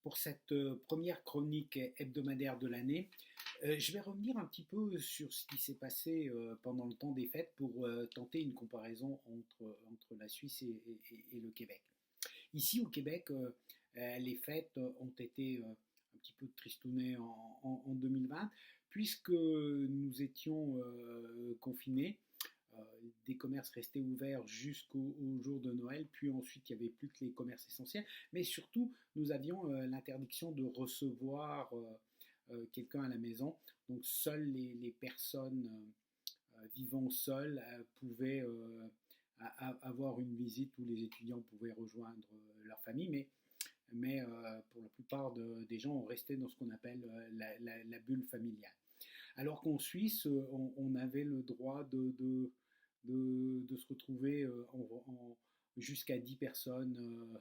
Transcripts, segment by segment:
pour cette première chronique hebdomadaire de l'année. Je vais revenir un petit peu sur ce qui s'est passé pendant le temps des fêtes pour tenter une comparaison entre la Suisse et le Québec. Ici au Québec, les fêtes ont été un petit peu tristounées en 2020 puisque nous étions confinés. Des commerces restaient ouverts jusqu'au jour de Noël, puis ensuite il n'y avait plus que les commerces essentiels, mais surtout nous avions l'interdiction de recevoir quelqu'un à la maison, donc seules les personnes vivant seules pouvaient avoir une visite où les étudiants pouvaient rejoindre leur famille, mais pour la plupart des gens on restait dans ce qu'on appelle la bulle familiale. Alors qu'en Suisse, on avait le droit de se retrouver jusqu'à 10 personnes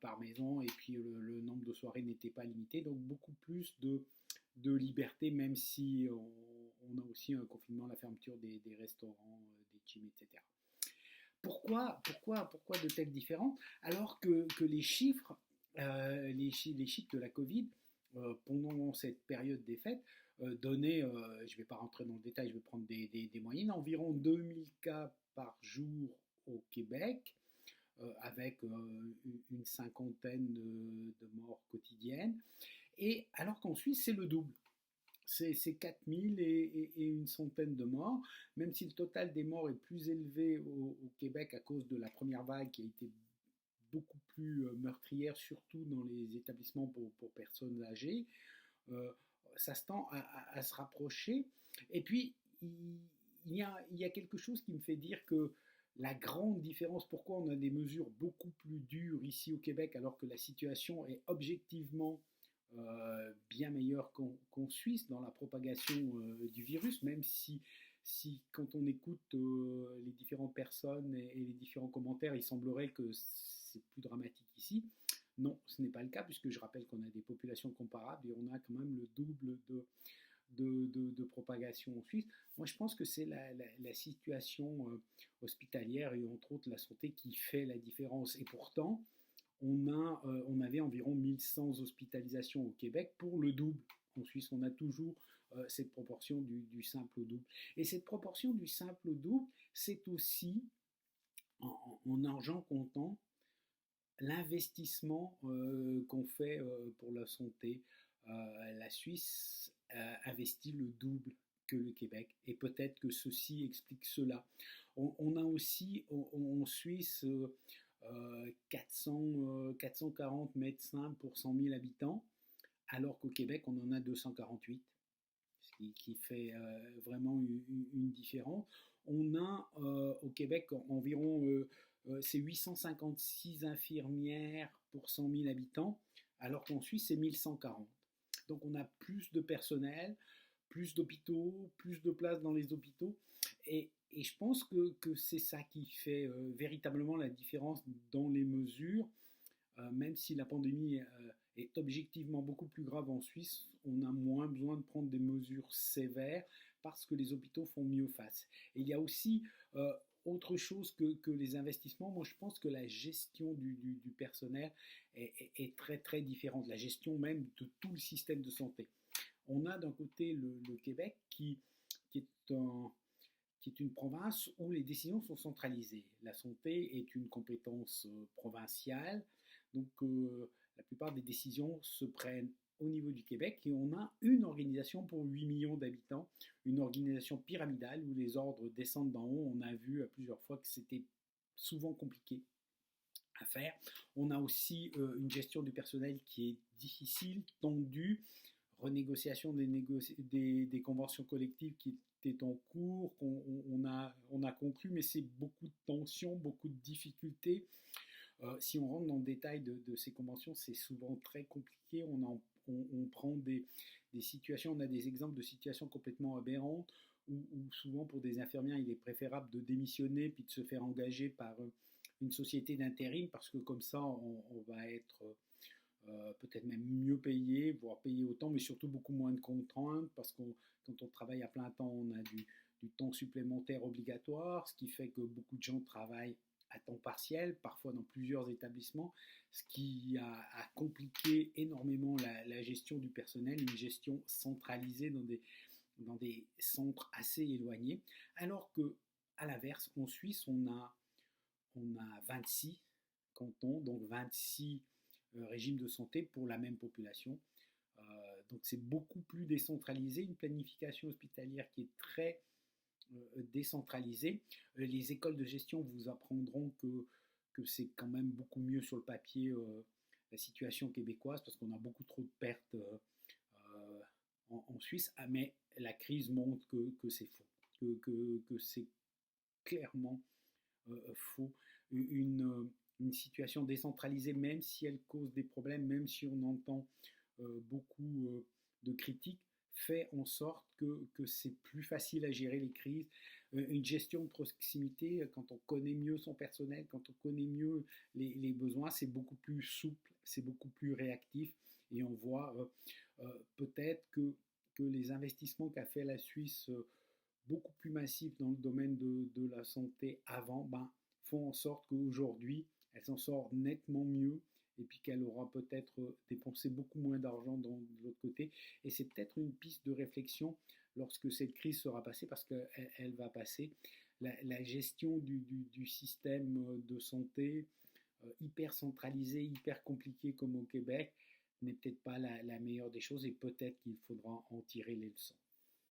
par maison, et puis le nombre de soirées n'était pas limité, donc beaucoup plus de liberté, même si on a aussi un confinement, la fermeture des restaurants, des gyms, etc. Pourquoi de telles différences alors que les chiffres, les chiffres de la Covid pendant cette période des fêtes donnaient, je ne vais pas rentrer dans le détail, je vais prendre des moyennes, environ 2000 cas par jour au Québec, avec une cinquantaine de morts quotidiennes, et alors qu'en Suisse c'est le double. C'est 4000 et une centaine de morts, même si le total des morts est plus élevé au Québec à cause de la première vague qui a été beaucoup plus meurtrière, surtout dans les établissements pour personnes âgées. Euh, Ça se tend à se rapprocher. Et puis, il y a quelque chose qui me fait dire que la grande différence, pourquoi on a des mesures beaucoup plus dures ici au Québec alors que la situation est objectivement bien meilleure qu'en Suisse dans la propagation du virus, même si quand on écoute les différentes personnes et les différents commentaires, il semblerait que c'est plus dramatique ici. Non, ce n'est pas le cas, puisque je rappelle qu'on a des populations comparables et on a quand même le double de propagation en Suisse. Moi, je pense que c'est la situation hospitalière et entre autres la santé qui fait la différence. Et pourtant, on avait environ 1100 hospitalisations au Québec pour le double. En Suisse, on a toujours cette proportion du simple au double. Et cette proportion du simple au double, c'est aussi en argent comptant l'investissement qu'on fait pour la santé. La Suisse investit le double que le Québec, et peut-être que ceci explique cela. On a aussi en Suisse 440 médecins pour 100 000 habitants, alors qu'au Québec on en a 248, ce qui fait vraiment une différence. On a au Québec environ c'est 856 infirmières pour 100 000 habitants, alors qu'en Suisse c'est 1140. Donc on a plus de personnel, plus d'hôpitaux, plus de places dans les hôpitaux, et je pense que c'est ça qui fait véritablement la différence dans les mesures. Même si la pandémie est objectivement beaucoup plus grave en Suisse, on a moins besoin de prendre des mesures sévères parce que les hôpitaux font mieux face. Et il y a aussi autre chose que les investissements. Moi, je pense que la gestion du personnel est très très différente, la gestion même de tout le système de santé. On a d'un côté le Québec qui est qui est une province où les décisions sont centralisées. La santé est une compétence provinciale, donc la plupart des décisions se prennent au niveau du Québec, et on a une organisation pour 8 millions d'habitants, une organisation pyramidale où les ordres descendent d'en haut. On a vu à plusieurs fois que c'était souvent compliqué à faire. On a aussi une gestion du personnel qui est difficile, tendue, renégociation des conventions collectives qui étaient en cours, on a conclu, mais c'est beaucoup de tensions, beaucoup de difficultés. Si on rentre dans le détail de ces conventions, c'est souvent très compliqué. On prend des situations, on a des exemples de situations complètement aberrantes où souvent pour des infirmières, il est préférable de démissionner puis de se faire engager par une société d'intérim, parce que comme ça, on va être peut-être même mieux payé, voire payé autant, mais surtout beaucoup moins de contraintes, parce que quand on travaille à plein temps, on a du temps supplémentaire obligatoire, ce qui fait que beaucoup de gens travaillent à temps partiel, parfois dans plusieurs établissements, ce qui a compliqué énormément la gestion du personnel, une gestion centralisée dans des centres assez éloignés, alors que à l'inverse, en Suisse, on a 26 cantons, donc 26 régimes de santé pour la même population. Donc c'est beaucoup plus décentralisé, une planification hospitalière qui est très décentralisée. Les écoles de gestion vous apprendront que c'est quand même beaucoup mieux sur le papier la situation québécoise parce qu'on a beaucoup trop de pertes en Suisse, mais la crise montre que c'est faux, que c'est clairement faux. Une situation décentralisée, même si elle cause des problèmes, même si on entend beaucoup de critiques, fait en sorte que c'est plus facile à gérer les crises. Une gestion de proximité, quand on connaît mieux son personnel, quand on connaît mieux les besoins, c'est beaucoup plus souple, c'est beaucoup plus réactif. Et on voit peut-être que les investissements qu'a fait la Suisse, beaucoup plus massifs dans le domaine de la santé avant, ben, font en sorte qu'aujourd'hui, elle s'en sort nettement mieux et puis qu'elle aura peut-être dépensé beaucoup moins d'argent de l'autre côté. Et c'est peut-être une piste de réflexion lorsque cette crise sera passée, parce qu'elle va passer. La gestion du système de santé hyper centralisé, hyper compliqué comme au Québec, n'est peut-être pas la meilleure des choses et peut-être qu'il faudra en tirer les leçons.